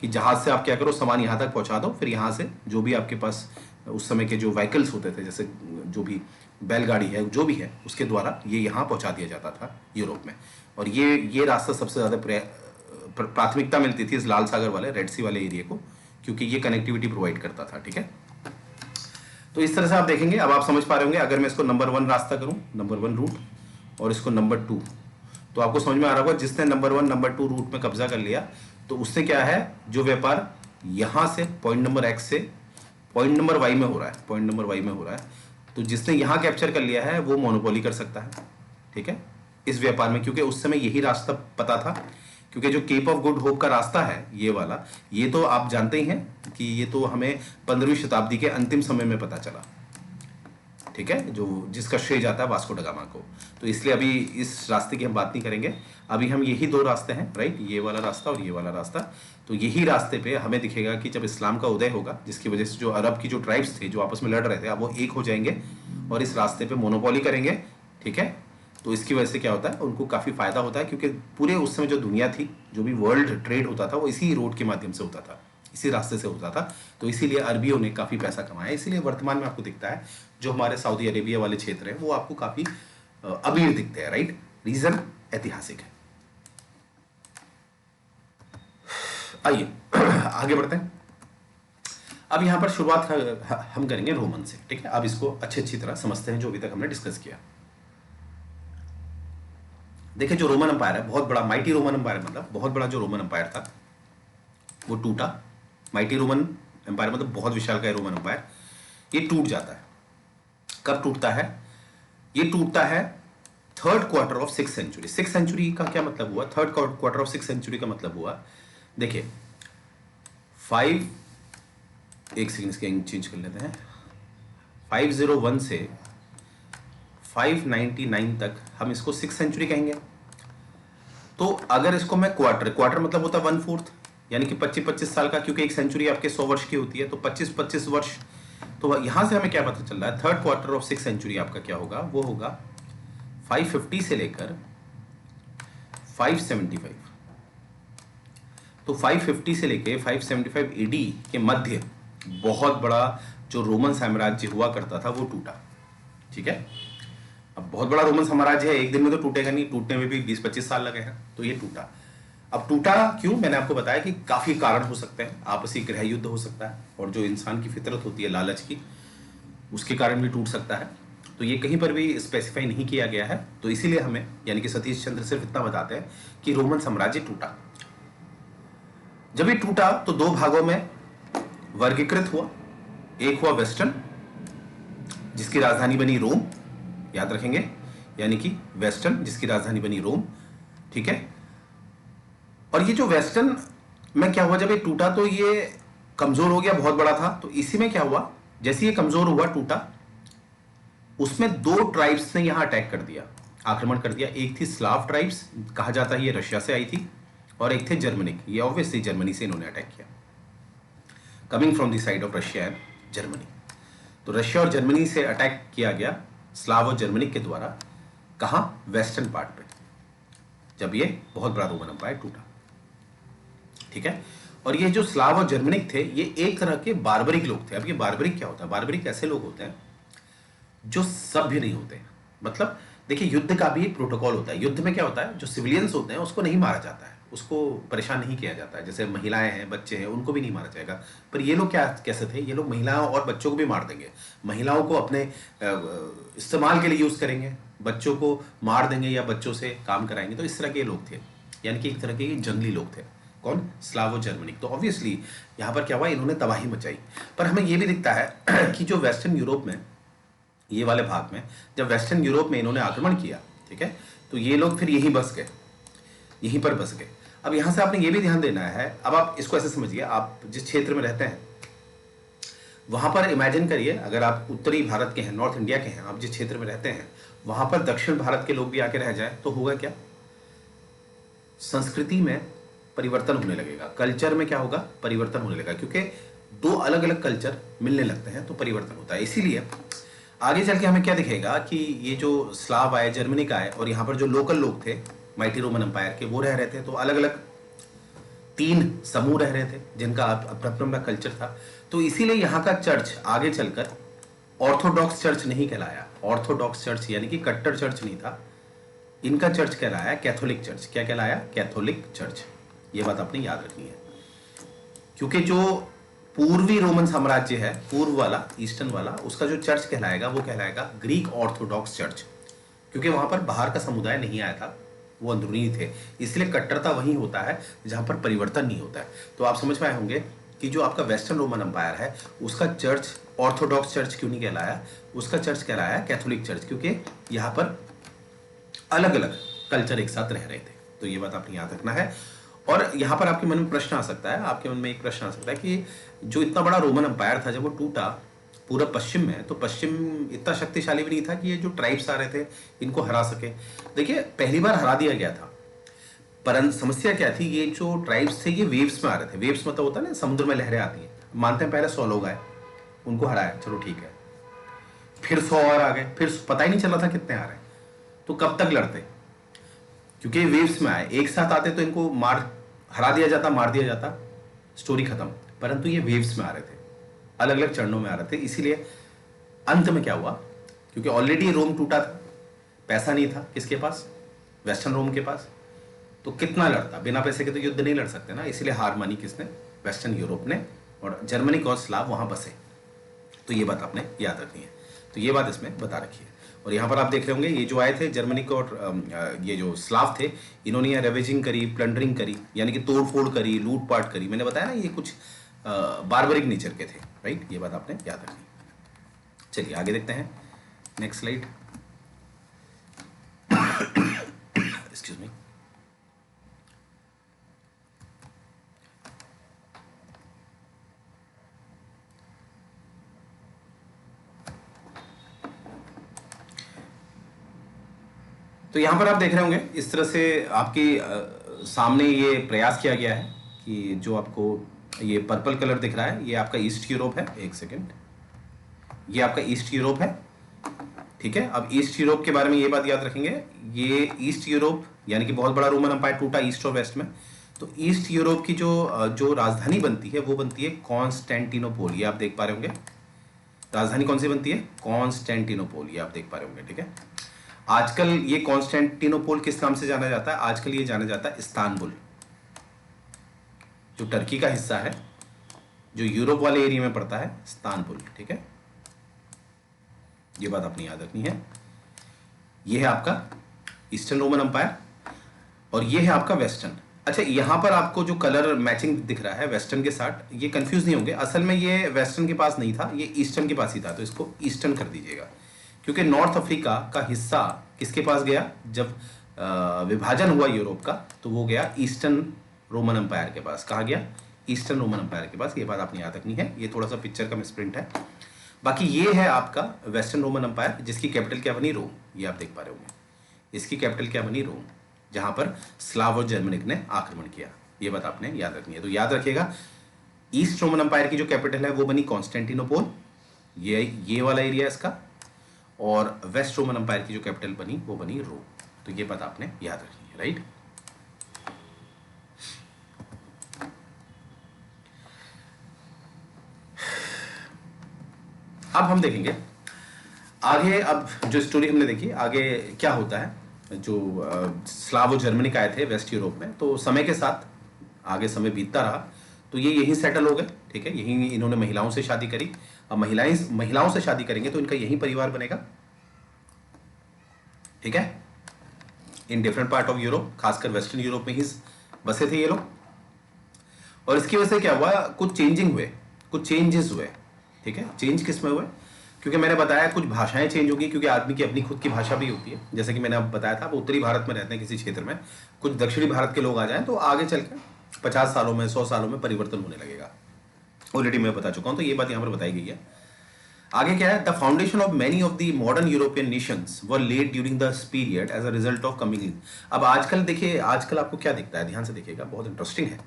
कि जहाज से आप क्या करो, सामान यहाँ तक पहुँचा दो, फिर यहाँ से जो भी आपके पास उस समय के जो व्हीकल्स होते थे, जैसे जो भी बैलगाड़ी है, जो भी है, उसके द्वारा ये यहाँ पहुँचा दिया जाता था यूरोप में। और ये रास्ता सबसे ज़्यादा प्राथमिकता मिलती थी इस लाल सागर वाले, रेड सी वाले एरिया को, क्योंकि ये कनेक्टिविटी प्रोवाइड करता था, ठीक है। तो इस तरह से आप देखेंगे, अब आप समझ पा रहे होंगे, अगर मैं इसको नंबर 1 रास्ता करूँ, नंबर 1 रूट, और इसको नंबर 2, तो आपको समझ में आ रहा होगा जिसने नंबर 1 नंबर 2 रूट में कब्जा कर लिया, तो उससे क्या है, जो व्यापार यहाँ से पॉइंट नंबर एक्स से पॉइंट नंबर वाई में हो रहा है, पॉइंट नंबर वाई में हो रहा है, तो जिसने यहाँ कैप्चर कर लिया है वो मोनोपोली कर सकता है, ठीक है, इस व्यापार में, क्योंकि उस समय यही रास्ता पता था। क्योंकि जो केप ऑफ गुड होप का रास्ता है ये वाला, ये तो आप जानते ही हैं कि ये तो हमें 15वीं शताब्दी के अंतिम समय में पता चला, ठीक है, जो जिसका श्रेय जाता है वास्को ड गामा को। तो इसलिए अभी इस रास्ते की हम बात नहीं करेंगे, अभी हम यही 2 रास्ते हैं, राइट, ये वाला रास्ता और ये वाला रास्ता। तो यही रास्ते पे हमें दिखेगा कि जब इस्लाम का उदय होगा, जिसकी वजह से जो अरब की जो ट्राइब्स थे जो आपस में लड़ रहे थे, अब वो एक हो जाएंगे और इस रास्ते पे मोनोपोली करेंगे, ठीक है। तो इसकी वजह से क्या होता है, उनको काफ़ी फायदा होता है, क्योंकि पूरे उस समय जो दुनिया थी, जो भी वर्ल्ड ट्रेड होता था, वो इसी रोड के माध्यम से होता था, इसी रास्ते से होता था। तो इसीलिए अरबियों ने काफ़ी पैसा कमाया, इसीलिए वर्तमान में आपको दिखता है जो हमारे सऊदी अरेबिया वाले क्षेत्र हैं वो आपको काफ़ी अमीर दिखते हैं, राइट। रीज़न ऐतिहासिक है। आइए आगे बढ़ते हैं। अब यहाँ पर शुरुआत हम करेंगे रोमन से, ठीक है। अब इसको अच्छी तरह समझते हैं जो अभी तक हमने डिस्कस किया। देखिए जो रोमन एम्पायर है, बहुत बड़ा माइटी रोमन एम्पायर, मतलब बहुत बड़ा जो रोमन एम्पायर था वो टूटा। माइटी रोमन एम्पायर मतलब बहुत विशालकाय रोमन एम्पायर, ये टूट जाता है। कब टूटता है? ये टूटता है 3rd quarter of 6th century. 6th century का क्या मतलब हुआ? 3rd quarter of 6th century का मतलब हुआ, देखिए एक सेकंड इसके चेंज कर लेते हैं, 501 से 599 तक हम इसको 6th सेंचुरी कहेंगे। तो अगर इसको मैं क्वार्टर मतलब होता है 1/4, यानी कि 25-25 साल का, क्योंकि एक सेंचुरी आपके 100 वर्ष की होती है, तो 25-25 वर्ष। तो यहां से हमें क्या पता चल रहा है, 3rd quarter of 6th century आपका क्या होगा, वो होगा 550 से लेकर 575। तो 550 से लेकर 575 एडी के मध्य बहुत बड़ा जो रोमन साम्राज्य हुआ करता था वो टूटा, ठीक है। अब बहुत बड़ा रोमन साम्राज्य है, एक दिन में तो टूटेगा नहीं, टूटने में भी 20-25 साल लगे हैं, तो ये टूटा। अब टूटा क्यों? मैंने आपको बताया कि काफी कारण हो सकते हैं, आपसी गृह युद्ध हो सकता है, और जो इंसान की फितरत होती है लालच की, उसके कारण भी टूट सकता है। तो ये कहीं पर भी स्पेसिफाई नहीं किया गया है, तो इसीलिए हमें, यानी कि सतीश चंद्र सिर्फ इतना बताते हैं कि रोमन साम्राज्य टूटा। जब ये टूटा तो 2 भागों में वर्गीकृत हुआ। एक हुआ वेस्टर्न, जिसकी राजधानी बनी रोम, याद रखेंगे, यानी कि वेस्टर्न जिसकी राजधानी बनी रोम, ठीक है। और ये जो वेस्टर्न में क्या हुआ, जब ये टूटा तो ये कमजोर हो गया, बहुत बड़ा था, तो इसी में क्या हुआ, जैसे ये कमजोर हुआ, टूटा, उसमें दो ट्राइब्स ने यहां अटैक कर दिया, आक्रमण कर दिया। एक थी स्लाव ट्राइब्स, कहा जाता है ये रशिया से आई थी, और एक थे जर्मनिक, ये ऑब्वियसली जर्मनी से इन्होंने अटैक किया, coming from the side of Russia and Germany. तो रशिया और जर्मनी से अटैक किया गया स्लाव और जर्मनिक के द्वारा, कहां? वेस्टर्न पार्ट पे, जब ये बहुत बड़ा रोमन एम्पायर टूटा, ठीक है। और ये जो स्लाव और जर्मनिक थे, ये एक तरह के बार्बरिक लोग थे। अब ये बार्बरिक क्या होता है? बार्बरिक ऐसे लोग होते हैं जो सभ्य नहीं होते। मतलब देखिए, युद्ध का भी एक प्रोटोकॉल होता है। युद्ध में क्या होता है, जो सिविलियंस होते हैं उसको नहीं मारा जाता है, उसको परेशान नहीं किया जाता है। जैसे महिलाएं हैं, बच्चे हैं, उनको भी नहीं मारा जाएगा। पर ये लोग क्या कैसे थे? ये लोग महिलाओं और बच्चों को भी मार देंगे, महिलाओं को अपने इस्तेमाल के लिए यूज करेंगे, बच्चों को मार देंगे या बच्चों से काम कराएंगे। तो इस तरह के लोग थे, यानी कि एक तरह के जंगली लोग थे। कौन? स्लावो जर्मनिक। तो ऑब्वियसली यहाँ पर क्या हुआ, इन्होंने तबाही मचाई। पर हमें ये भी दिखता है कि जो वेस्टर्न यूरोप में, ये वाले भाग में, जब वेस्टर्न यूरोप में इन्होंने आक्रमण किया, ठीक है, तो ये लोग फिर यहीं बस गए, यहीं पर बस गए। अब यहां से आपने ये भी ध्यान देना है, अब आप इसको ऐसे समझिए, आप जिस क्षेत्र में रहते हैं वहां पर इमेजिन करिए, अगर आप उत्तरी भारत के हैं, नॉर्थ इंडिया के हैं, आप जिस क्षेत्र में रहते हैं वहां पर दक्षिण भारत के लोग भी आके रह जाए तो होगा क्या? संस्कृति में परिवर्तन होने लगेगा, कल्चर में क्या होगा? परिवर्तन होने लगेगा, क्योंकि दो अलग अलग कल्चर मिलने लगते हैं तो परिवर्तन होता है। इसीलिए आगे चल के हमें क्या दिखेगा कि ये जो स्लाव आए, जर्मनी का आए, और यहाँ पर जो लोकल लोग थे माइटी रोमन एम्पायर के, वो रह रहे थे। तो अलग अलग तीन समूह रह रहे थे जिनका अपना अपना कल्चर था। तो इसीलिए यहाँ का चर्च आगे चलकर ऑर्थोडॉक्स चर्च नहीं कहलाया। ऑर्थोडॉक्स चर्च यानी कि कट्टर चर्च नहीं था, इनका चर्च कहलाया कैथोलिक चर्च। क्या कहलाया? Catholic church. ये बात आपने याद रखनी है, क्योंकि जो पूर्वी रोमन साम्राज्य है, पूर्व वाला, ईस्टर्न वाला, उसका जो चर्च कहलाएगा वो कहलाएगा ग्रीक ऑर्थोडॉक्स चर्च, क्योंकि वहां पर बाहर का समुदाय नहीं आया था, वो अंदरूनी थे। इसलिए कट्टरता वहीं होता है जहां पर परिवर्तन नहीं होता है। तो आप समझ पाए होंगे कि जो आपका वेस्टर्न रोमन एम्पायर है उसका चर्च ऑर्थोडॉक्स चर्च क्यों नहीं कहलाया, उसका चर्च कहलाया कैथोलिक चर्च, क्योंकि यहाँ पर अलग अलग कल्चर एक साथ रह रहे थे। तो ये बात आपने याद रखना है। और यहाँ पर आपके मन में प्रश्न आ सकता है, आपके मन में एक प्रश्न आ सकता है कि जो इतना बड़ा रोमन एम्पायर था, जब वो टूटा पूरा पश्चिम में, तो पश्चिम इतना शक्तिशाली भी नहीं था कि ये जो ट्राइब्स आ रहे थे इनको हरा सके। देखिए, पहली बार हरा दिया गया था, परंतु समस्या क्या थी, ये जो ट्राइब्स थे ये वेव्स में आ रहे थे। वेव्स मतलब होता है ना, समुद्र में लहरें आती हैं। मानते हैं पहले 100 लोग आए, उनको हराया, चलो ठीक है, फिर 100 और आ गए, फिर पता ही नहीं चला था कितने आ रहे, तो कब तक लड़ते? क्योंकि वेव्स में आए, एक साथ आते तो इनको हरा दिया जाता, मार दिया जाता, स्टोरी खत्म। परंतु ये वेव्स में आ रहे थे, अलग अलग चरणों में आ रहे थे। इसीलिए अंत में क्या हुआ, क्योंकि ऑलरेडी रोम टूटा था, पैसा नहीं था किसके पास? वेस्टर्न रोम के पास। तो कितना लड़ता? बिना पैसे के तो युद्ध नहीं लड़ सकते ना। इसलिए हार मानी किसने? वेस्टर्न यूरोप ने, और जर्मनिक और स्लाव वहां बसे। तो ये बात आपने याद रखनी है। तो ये बात इसमें बता रखी है। और यहाँ पर आप देख रहे होंगे ये जो आए थे जर्मनिक और ये जो स्लाव थे, इन्होंने यहाँ रेवेजिंग करी, प्लंडरिंग करी, यानी कि तोड़फोड़ करी, लूटपाट करी। मैंने बताया ना ये कुछ बार्बरिक नेचर के थे, राइट? ये बात आपने याद रखनी। चलिए आगे देखते हैं, नेक्स्ट स्लाइड। Excuse me. तो यहां पर आप देख रहे होंगे इस तरह से आपके सामने ये प्रयास किया गया है कि जो आपको ये पर्पल कलर दिख रहा है, ये आपका ईस्ट यूरोप है। एक सेकेंड, ये आपका ईस्ट यूरोप है, ठीक है। अब ईस्ट यूरोप के बारे में ये बात याद रखेंगे, ये ईस्ट यूरोप यानी कि बहुत बड़ा रोमन एम्पायर टूटा ईस्ट और वेस्ट में। तो ईस्ट यूरोप की जो राजधानी बनती है वो बनती है कॉन्स्टेंटिनोपोल। ये आप देख पा रहे होंगे, राजधानी कौन सी बनती है? कॉन्स्टेंटिनोपोल। ये आप देख पा रहे होंगे, ठीक है। आजकल ये कॉन्स्टेंटिनोपोल किस नाम से जाना जाता है? आजकल ये जाना जाता है इस्तांबुल, जो टर्की का हिस्सा है, जो यूरोप वाले एरिया में पड़ता है, इस्तांबुल, ठीक है। ये बात अपनी याद रखनी है। ये है आपका ईस्टर्न रोमन एम्पायर और ये है आपका वेस्टर्न। अच्छा, यहां पर आपको जो कलर मैचिंग दिख रहा है वेस्टर्न के साथ, ये कंफ्यूज नहीं होंगे, असल में ये वेस्टर्न के पास नहीं था, ये ईस्टर्न के पास ही था। तो इसको ईस्टर्न कर दीजिएगा, क्योंकि नॉर्थ अफ्रीका का हिस्सा किसके पास गया? जब विभाजन हुआ यूरोप का, तो वो गया ईस्टर्न रोमन एम्पायर के पास। कहा गया? ईस्टर्न रोमन एम्पायर के पास। ये बात आपने याद रखनी है। ये थोड़ा सा पिक्चर का मिसप्रिंट है। बाकी ये है आपका वेस्टर्न रोमन एम्पायर, जिसकी कैपिटल क्या बनी, रोम। ये आप देख पा रहे होंगे, इसकी कैपिटल क्या बनी, रोम, जहां पर स्लाव और जर्मनिक ने आक्रमण किया। ये बात आपने याद रखनी है। तो याद रखिएगा, ईस्ट रोमन एम्पायर की जो कैपिटल है वो बनी कॉन्स्टेंटिनोपोल, ये वाला एरिया इसका, और वेस्ट रोमन एम्पायर की जो कैपिटल बनी वो बनी रोम। तो ये बात आपने याद रखनी है, राइट। अब हम देखेंगे आगे, अब जो स्टोरी हमने देखी आगे क्या होता है। जो स्लावो जर्मनिक आए थे वेस्ट यूरोप में, तो समय के साथ आगे समय बीतता रहा तो ये यहीं सेटल हो गए, ठीक है। यहीं इन्होंने महिलाओं से शादी करी। अब महिलाओं से शादी करेंगे तो इनका यही परिवार बनेगा, ठीक है, in different part of Europe, खासकर वेस्टर्न यूरोप में ही बसे थे ये लोग। और इसकी वजह से क्या हुआ, कुछ चेंजिंग हुए, कुछ चेंजेस हुए, ठीक है। चेंज किस में हुए, क्योंकि मैंने बताया कुछ भाषाएं चेंज होगी, क्योंकि आदमी की अपनी खुद की भाषा भी होती है। जैसे कि मैंने अब बताया था, आप उत्तरी भारत में रहते हैं किसी क्षेत्र में, कुछ दक्षिणी भारत के लोग आ जाएं तो आगे चल के 50 सालों में 100 सालों में परिवर्तन होने लगेगा। ऑलरेडी मैं बता चुका हूं, तो ये बात यहां पर बताई गई है। आगे क्या है, the foundation of many of the modern European nations were laid during this period as a result of coming in. अब आजकल देखिए, आजकल आपको क्या दिखता है, ध्यान से देखिएगा, बहुत इंटरेस्टिंग है,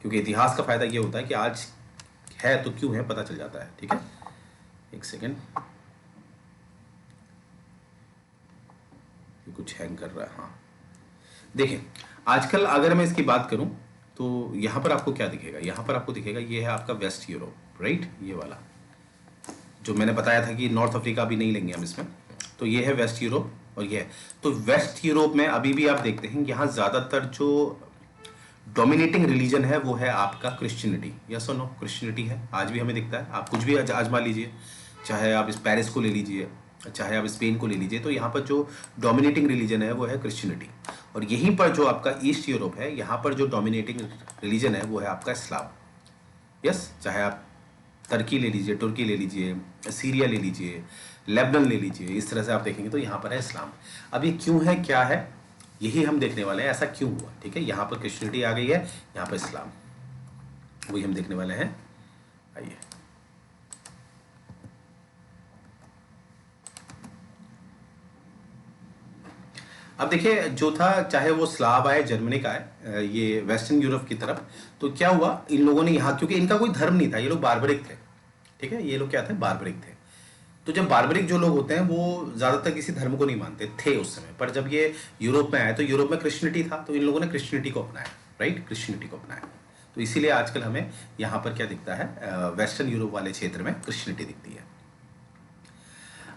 क्योंकि इतिहास का फायदा ये होता है कि आज है तो क्यों है पता चल जाता है, ठीक है। एक सेकेंड, कुछ हैंग कर रहा है, हाँ देखिए, आजकल अगर मैं इसकी बात करूं तो यहां पर आपको क्या दिखेगा, यहां पर आपको दिखेगा ये है आपका वेस्ट यूरोप, राइट, ये वाला जो मैंने बताया था कि नॉर्थ अफ्रीका भी नहीं लेंगे हम इसमें, तो ये है वेस्ट यूरोप और ये है। तो वेस्ट यूरोप में अभी भी आप देखते हैं यहाँ ज्यादातर जो डोमिनेटिंग रिलीजन है वो है आपका क्रिश्चियनिटी। यस और नो, क्रिश्चियनिटी है, आज भी हमें दिखता है। आप कुछ भी आजमा लीजिए, चाहे आप इस पेरिस को ले लीजिए, चाहे आप स्पेन को ले लीजिए, तो यहाँ पर जो डोमिनेटिंग रिलीजन है वो है क्रिश्चियनिटी। और यहीं पर जो आपका ईस्ट यूरोप है, यहाँ पर जो डोमिनेटिंग रिलीजन है वो है आपका इस्लाम। यस, चाहे आप टर्की ले लीजिए, तुर्की ले लीजिए, सीरिया ले लीजिए, लेबनान ले लीजिए, इस तरह से आप देखेंगे तो यहाँ पर है इस्लाम। अब ये क्यों है, क्या है, यही हम देखने वाले हैं, ऐसा क्यों हुआ, ठीक है। यहाँ पर क्रिश्चियनिटी आ गई है, यहाँ पर इस्लाम, वही हम देखने वाले हैं। आइए, अब देखिए, जो था चाहे वो स्लाव आए, जर्मनिक आए, ये वेस्टर्न यूरोप की तरफ, तो क्या हुआ, इन लोगों ने यहाँ, क्योंकि इनका कोई धर्म नहीं था, ये लोग बारबरिक थे, ठीक है, ये लोग क्या थे, बारबरिक थे। तो जब बारबरिक जो लोग होते हैं वो ज्यादातर किसी धर्म को नहीं मानते थे उस समय पर। जब ये यूरोप में आए तो यूरोप में क्रिश्चियनिटी था, तो इन लोगों ने क्रिश्चियनिटी को अपनाया, राइट, क्रिश्चियनिटी को अपनाया। तो इसीलिए आजकल हमें यहाँ पर क्या दिखता है, वेस्टर्न यूरोप वाले क्षेत्र में क्रिश्चियनिटी दिखती है।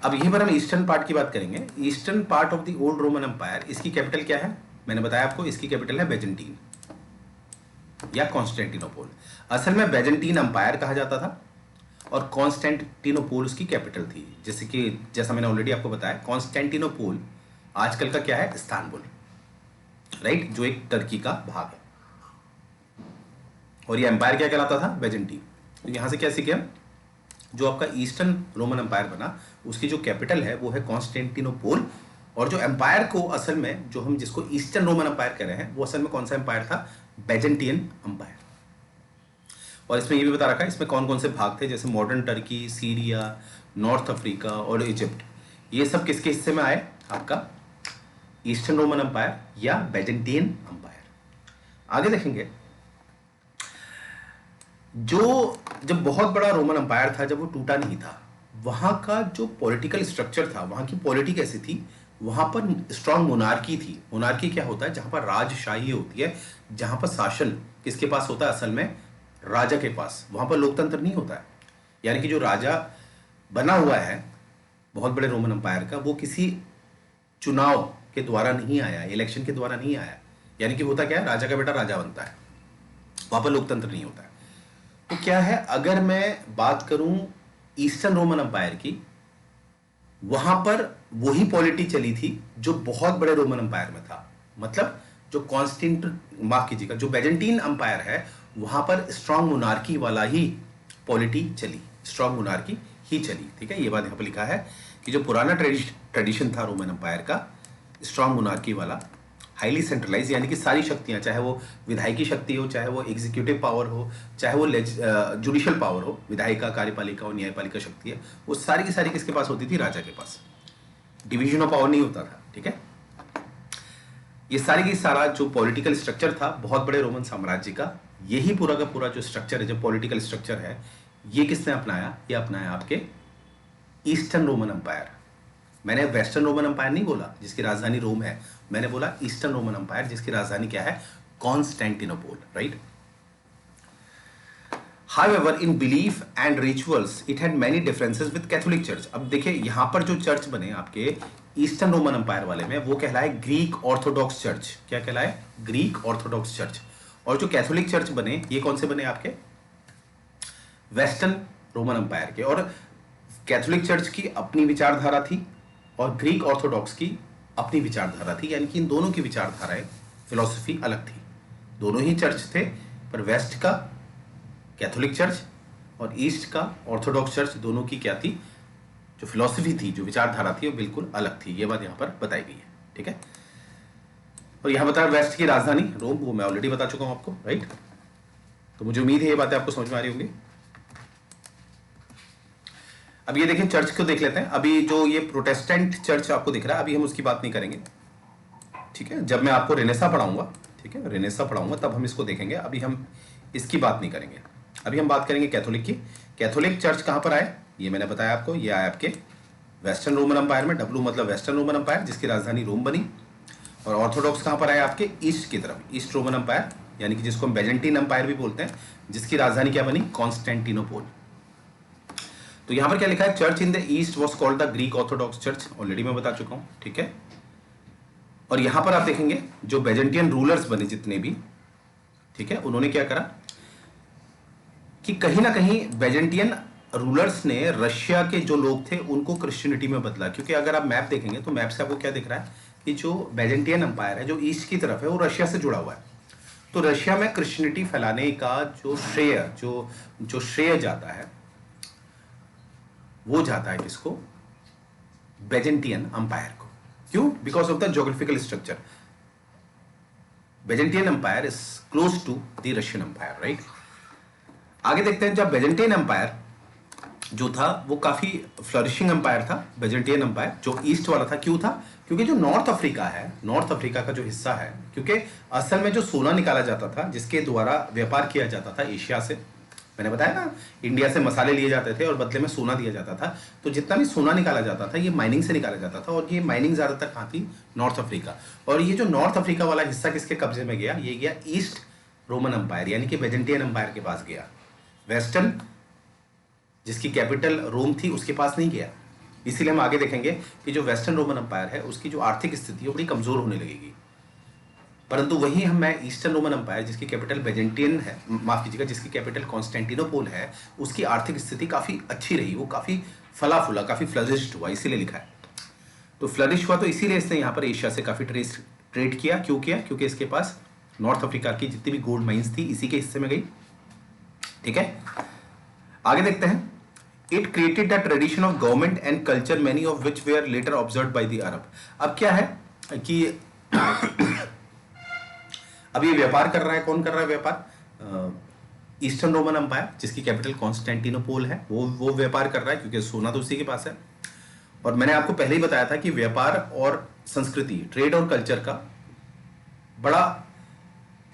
अब यहीं पर हम ईस्टर्न पार्ट की बात करेंगे। Eastern part of the old Roman empire, इसकी कैपिटल क्या है, मैंने बताया आपको, इसकी कैपिटल है बेजेंटीन या कॉन्स्टेंटिनोपोल। असल में बेजेंटीन एम्पायर कहा जाता था और कॉन्स्टेंटिनोपोल उसकी कैपिटल थी। जैसे कि जैसा मैंने ऑलरेडी आपको बताया, कॉन्स्टेंटिनोपोल आजकल का क्या है, इस्तांबुल, राइट, जो एक टर्की का भाग है। और ये एम्पायर क्या कहलाता था, बेजेंटीन। तो यहां से क्या सीखे हम, जो आपका ईस्टर्न रोमन एम्पायर बना उसकी जो कैपिटल है वो है कॉन्स्टेंटिनोपोल। और जो एम्पायर को असल में, जो हम जिसको ईस्टर्न रोमन एम्पायर कह रहे हैं, वो असल में कौन सा एम्पायर था, बेजेंटियन एम्पायर। और इसमें ये भी बता रखा है इसमें कौन कौन से भाग थे, जैसे modern Turkey, Syria, north Africa और इजिप्ट। ये सब किसके हिस्से में आए, आपका ईस्टर्न रोमन एम्पायर या बेजेंटियन एम्पायर। आगे देखेंगे, जो जब बहुत बड़ा रोमन एम्पायर था, जब वो टूटा नहीं था, वहां का जो पॉलिटिकल स्ट्रक्चर था, वहां की पॉलिटी कैसी थी, वहां पर स्ट्रांग मोनार्की थी। मोनार्की क्या होता है, जहां पर राजशाही होती है, जहां पर शासन किसके पास होता है, असल में राजा के पास। वहां पर लोकतंत्र नहीं होता है। यानी कि जो राजा बना हुआ है बहुत बड़े रोमन एम्पायर का, वो किसी चुनाव के द्वारा नहीं आया, इलेक्शन के द्वारा नहीं आया। यानी कि होता क्या है, राजा का बेटा राजा बनता है, वहां पर लोकतंत्र नहीं होता है। तो क्या है, अगर मैं बात करूं ईस्टर्न रोमन एम्पायर की, वहां पर वही पॉलिटी चली थी जो बहुत बड़े रोमन एम्पायर में था। मतलब जो माफ कीजिएगा, जो बेजेंटीन एम्पायर है, वहां पर स्ट्रांग मोनार्की वाला ही पॉलिटी चली, स्ट्रांग मोनार्की ही चली, ठीक है। ये बात यहां पर लिखा है कि जो पुराना ट्रेडिशन था रोमन एम्पायर का, स्ट्रांग मोनार्की वाला, हाईली सेंट्रलाइज, यानी कि सारी शक्तियां, चाहे वो विधायकी शक्ति हो, चाहे वो एग्जीक्यूटिव पावर हो, चाहे वो जुडिशियल पावर हो, विधायिका, कार्यपालिका और न्यायपालिका शक्ति है, वो सारी की सारी किसके पास होती थी? राजा के पास। डिवीजन ऑफ पावर नहीं होता था, ठीक है। ये सारी की सारा जो पॉलिटिकल स्ट्रक्चर था बहुत बड़े रोमन साम्राज्य का, यही पूरा का पूरा जो स्ट्रक्चर है, जो पॉलिटिकल स्ट्रक्चर है, ये किसने अपनाया? ये अपनाया आपके ईस्टर्न रोमन एम्पायर। मैंने वेस्टर्न रोमन एम्पायर नहीं बोला जिसकी राजधानी रोम है, मैंने बोला ईस्टर्न रोमन एम्पायर जिसकी राजधानी क्या है? Constantinople, right. However, in belief and rituals, it had many differences with Catholic Church. अब देखिए यहाँ पर जो चर्च बने आपके ईस्टर्न रोमन एम्पायर वाले में, वो कहलाए ग्रीक ऑर्थोडॉक्स चर्च। क्या कहलाए? Greek Orthodox church. और जो कैथोलिक चर्च बने, ये कौन से बने आपके? वेस्टर्न रोमन एम्पायर के। और कैथोलिक चर्च की अपनी विचारधारा थी और ग्रीक ऑर्थोडॉक्स की अपनी विचारधारा थी, यानी कि इन दोनों की विचारधाराएं, फिलॉसफी अलग थी। दोनों ही चर्च थे, पर वेस्ट का कैथोलिक चर्च और ईस्ट का ऑर्थोडॉक्स चर्च, दोनों की क्या थी? जो फिलॉसफी थी, जो विचारधारा थी, वो बिल्कुल अलग थी। ये बात यहाँ पर बताई गई है, ठीक है। और यहाँ बताया वेस्ट की राजधानी रोम, वो मैं ऑलरेडी बता चुका हूँ आपको, राइट। तो मुझे उम्मीद है ये बातें आपको समझ में आ रही होंगी। अब ये देखें, चर्च को देख लेते हैं। अभी जो ये प्रोटेस्टेंट चर्च आपको दिख रहा है, अभी हम उसकी बात नहीं करेंगे, ठीक है। जब मैं आपको रेनेसा पढ़ाऊंगा, ठीक है, रेनेसा पढ़ाऊंगा, तब हम इसको देखेंगे। अभी हम इसकी बात नहीं करेंगे। अभी हम बात करेंगे कैथोलिक की। कैथोलिक चर्च कहां पर आए? ये मैंने बताया आपको, ये आया आपके वेस्टर्न रोमन एम्पायर में। डब्ल्यू मतलब वेस्टर्न रोमन एम्पायर, जिसकी राजधानी रोम बनी। और ऑर्थोडॉक्स कहां पर आए? आपके ईस्ट की तरफ, ईस्ट रोमन एम्पायर, यानी कि जिसको हम बेजेंटीन एम्पायर भी बोलते हैं, जिसकी राजधानी क्या बनी? कॉन्स्टेंटिनोपल। तो यहां पर क्या लिखा है? Church in the east was called the Greek Orthodox church, already मैं बता चुका हूं, ठीक है। और यहां पर आप देखेंगे जो बेजेंटियन रूलर्स बने जितने भी, ठीक है, उन्होंने क्या करा कि कहीं ना कहीं बेजेंटियन रूलर्स ने रशिया के जो लोग थे उनको क्रिश्चियनिटी में बदला। क्योंकि अगर आप मैप देखेंगे तो मैप से आपको क्या दिख रहा है कि जो बेजेंटियन एम्पायर है, जो ईस्ट की तरफ है, वो रशिया से जुड़ा हुआ है। तो रशिया में क्रिश्चियनिटी फैलाने का जो श्रेय जाता है, वो जाता है किसको? बेजेंटियन एम्पायर को। क्यों? Because of the geographical structure. Byzantine empire is close to the Russian empire, right. आगे देखते हैं, जब बेजेंटियन एम्पायर जो था वो काफी फ्लरिशिंग एम्पायर था, बेजेंटियन एम्पायर जो ईस्ट वाला था। क्यों था? क्योंकि जो नॉर्थ अफ्रीका है, नॉर्थ अफ्रीका का जो हिस्सा है, क्योंकि असल में जो सोना निकाला जाता था, जिसके द्वारा व्यापार किया जाता था एशिया से, मैंने बताया ना, इंडिया से मसाले लिए जाते थे और बदले में सोना दिया जाता था। तो जितना भी सोना निकाला जाता था, ये माइनिंग से निकाला जाता था, और ये माइनिंग ज्यादातर कहाँ थी? North Africa. और ये जो नॉर्थ अफ्रीका वाला हिस्सा किसके कब्जे में गया? ये गया ईस्ट रोमन एम्पायर, यानी कि बेजेंटियन एम्पायर के पास गया। वेस्टर्न, जिसकी कैपिटल रोम थी, उसके पास नहीं गया। इसीलिए हम आगे देखेंगे कि जो वेस्टर्न रोमन एम्पायर है, उसकी जो आर्थिक स्थिति है बड़ी कमजोर होने लगेगी। परंतु वही मैं ईस्टर्न रोमन एम्पायर, जिसकी कैपिटल बेजेंटियन है, माफ कीजिएगा, जिसकी कैपिटल कॉन्स्टेंटिनोपल है, उसकी आर्थिक स्थिति काफी अच्छी रही, वो काफी फला फूला, काफी फ्लरिश्ड हुआ, इसीलिए लिखा है। तो फ्लरिश हुआ तो इसीलिए इसने यहाँ पर एशिया से काफी ट्रेड किया। क्यों किया? क्योंकि इसके पास नॉर्थ अफ्रीका की जितनी भी गोल्ड माइंस थी, इसी के हिस्से में गई, ठीक है। आगे देखते हैं। It created the tradition of government and culture, many of which were later observed by the Arab. अब क्या है कि अब ये व्यापार कर रहा है, कौन कर रहा है व्यापार? ईस्टर्न रोमन एम्पायर, जिसकी कैपिटल कॉन्स्टेंटिनोपल है, वो व्यापार कर रहा है, क्योंकि सोना तो उसी के पास है। और मैंने आपको पहले ही बताया था कि व्यापार और संस्कृति, ट्रेड और कल्चर का बड़ा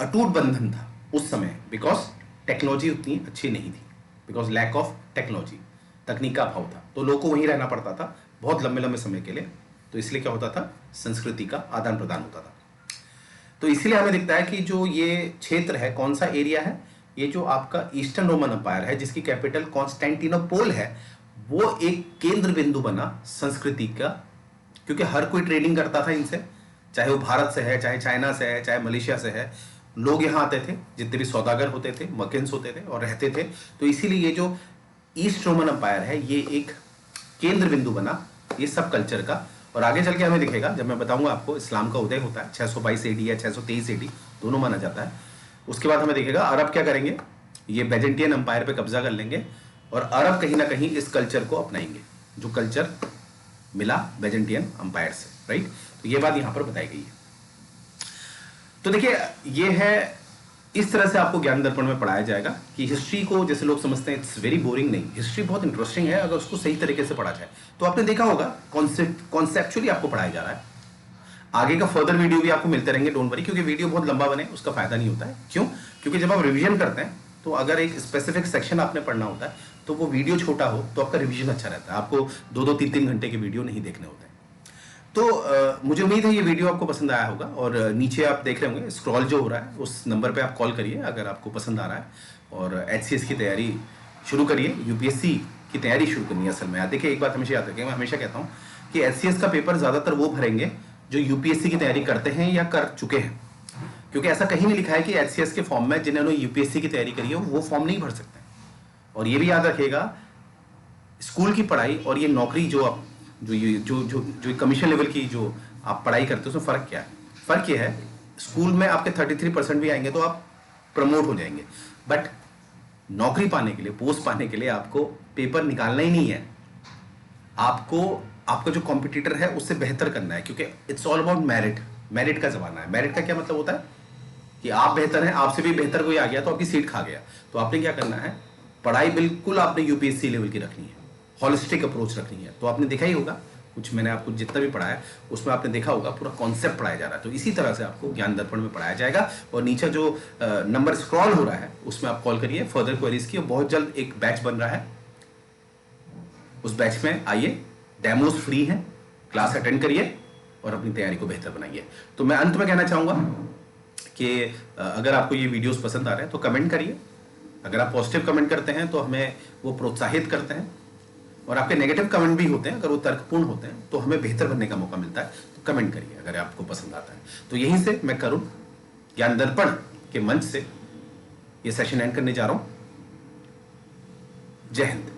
अटूट बंधन था उस समय, बिकॉज टेक्नोलॉजी उतनी अच्छी नहीं थी, बिकॉज लैक ऑफ टेक्नोलॉजी, तकनीक का अभाव था। तो लोगों को वहीं रहना पड़ता था बहुत लंबे लंबे समय के लिए। तो इसलिए क्या होता था? संस्कृति का आदान प्रदान होता था। तो इसीलिए हमें दिखता है कि जो ये क्षेत्र है, कौन सा एरिया है? ये जो आपका ईस्टर्न रोमन एम्पायर है, जिसकी कैपिटल कॉन्स्टेंटिनोपल है, वो एक केंद्र बिंदु बना संस्कृति का, क्योंकि हर कोई ट्रेडिंग करता था इनसे, चाहे वो भारत से है, चाहे चाइना से है, चाहे मलेशिया से है। लोग यहाँ आते थे, जितने भी सौदागर होते थे, मर्केंट्स होते थे और रहते थे। तो इसीलिए ये जो ईस्ट रोमन एम्पायर है, ये एक केंद्र बिंदु बना ये सब कल्चर का। और आगे चल के हमें दिखेगा, जब मैं बताऊंगा आपको, इस्लाम का उदय होता है 622 एडी या 623 एडी, दोनों माना जाता है। उसके बाद हमें दिखेगा अरब क्या करेंगे, ये बेजेंटियन एम्पायर पे कब्जा कर लेंगे, और अरब कहीं ना कहीं इस कल्चर को अपनाएंगे, जो कल्चर मिला बेजेंटियन एम्पायर से, राइट। तो ये बात यहाँ पर बताई गई है। तो देखिए, ये है, इस तरह से आपको ज्ञान दर्पण में पढ़ाया जाएगा कि हिस्ट्री को, जैसे लोग समझते हैं इट्स वेरी बोरिंग, नहीं, हिस्ट्री बहुत इंटरेस्टिंग है अगर उसको सही तरीके से पढ़ा जाए। तो आपने देखा होगा कॉन्सेप्चुअली आपको पढ़ाया जा रहा है। आगे का फर्दर वीडियो भी आपको मिलते रहेंगे, डोंट वरी, क्योंकि वीडियो बहुत लंबा बने उसका फायदा नहीं होता है। क्यों? क्योंकि जब आप रिवीजन करते हैं तो अगर एक स्पेसिफिक सेक्शन आपने पढ़ना होता है तो वो वीडियो छोटा हो तो आपका रिवीजन अच्छा रहता है, आपको 2-2, 3-3 घंटे के वीडियो नहीं देखने होते हैं। तो मुझे उम्मीद है ये वीडियो आपको पसंद आया होगा, और नीचे आप देख रहे होंगे स्क्रॉल जो हो रहा है उस नंबर पे आप कॉल करिए अगर आपको पसंद आ रहा है, और एचसीएस की तैयारी शुरू करिए, यूपीएससी की तैयारी शुरू करनी है। असल में देखिए, एक बात हमेशा याद रखिए, मैं हमेशा कहता हूँ कि एचसीएस का पेपर ज़्यादातर वो भरेंगे जो यूपीएससी की तैयारी करते हैं या कर चुके हैं, क्योंकि ऐसा कहीं नहीं लिखा है कि एचसीएस के फॉर्म में जिन्होंने यूपीएससी की तैयारी करी है वो फॉर्म नहीं भर सकते। और ये भी याद रखिएगा, स्कूल की पढ़ाई और ये नौकरी जो आप जो कमीशन लेवल की जो आप पढ़ाई करते हो उसमें फ़र्क क्या है? फ़र्क ये है, स्कूल में आपके 33% भी आएंगे तो आप प्रमोट हो जाएंगे, बट नौकरी पाने के लिए, पोस्ट पाने के लिए आपको पेपर निकालना ही नहीं है, आपको आपका जो कॉम्पिटिटर है उससे बेहतर करना है, क्योंकि it's all about merit. Merit का ज़माना है। मेरिट का क्या मतलब होता है कि आप बेहतर हैं, आपसे भी बेहतर कोई आ गया तो आपकी सीट खा गया। तो आपने क्या करना है, पढ़ाई बिल्कुल आपने यूपीएससी लेवल की रखनी है, हॉलिस्टिक अप्रोच रखनी है। तो आपने देखा ही होगा, कुछ मैंने आपको जितना भी पढ़ाया उसमें आपने देखा होगा पूरा कॉन्सेप्ट पढ़ाया जा रहा है। तो इसी तरह से आपको ज्ञान दर्पण में पढ़ाया जाएगा, और नीचे जो नंबर स्क्रॉल हो रहा है उसमें आप कॉल करिए फर्दर क्वेरीज की। और बहुत जल्द एक बैच बन रहा है, उस बैच में आइए, डेमोज फ्री हैं, क्लास अटेंड करिए और अपनी तैयारी को बेहतर बनाइए। तो मैं अंत में कहना चाहूँगा कि अगर आपको ये वीडियोस पसंद आ रहे हैं तो कमेंट करिए। अगर आप पॉजिटिव कमेंट करते हैं तो हमें वो प्रोत्साहित करते हैं, और आपके नेगेटिव कमेंट भी होते हैं, अगर वो तर्कपूर्ण होते हैं तो हमें बेहतर बनने का मौका मिलता है। तो कमेंट करिए अगर आपको पसंद आता है। तो यहीं से मैं करुण ज्ञान दर्पण के मंच से ये सेशन एंड करने जा रहा हूँ। जय हिंद।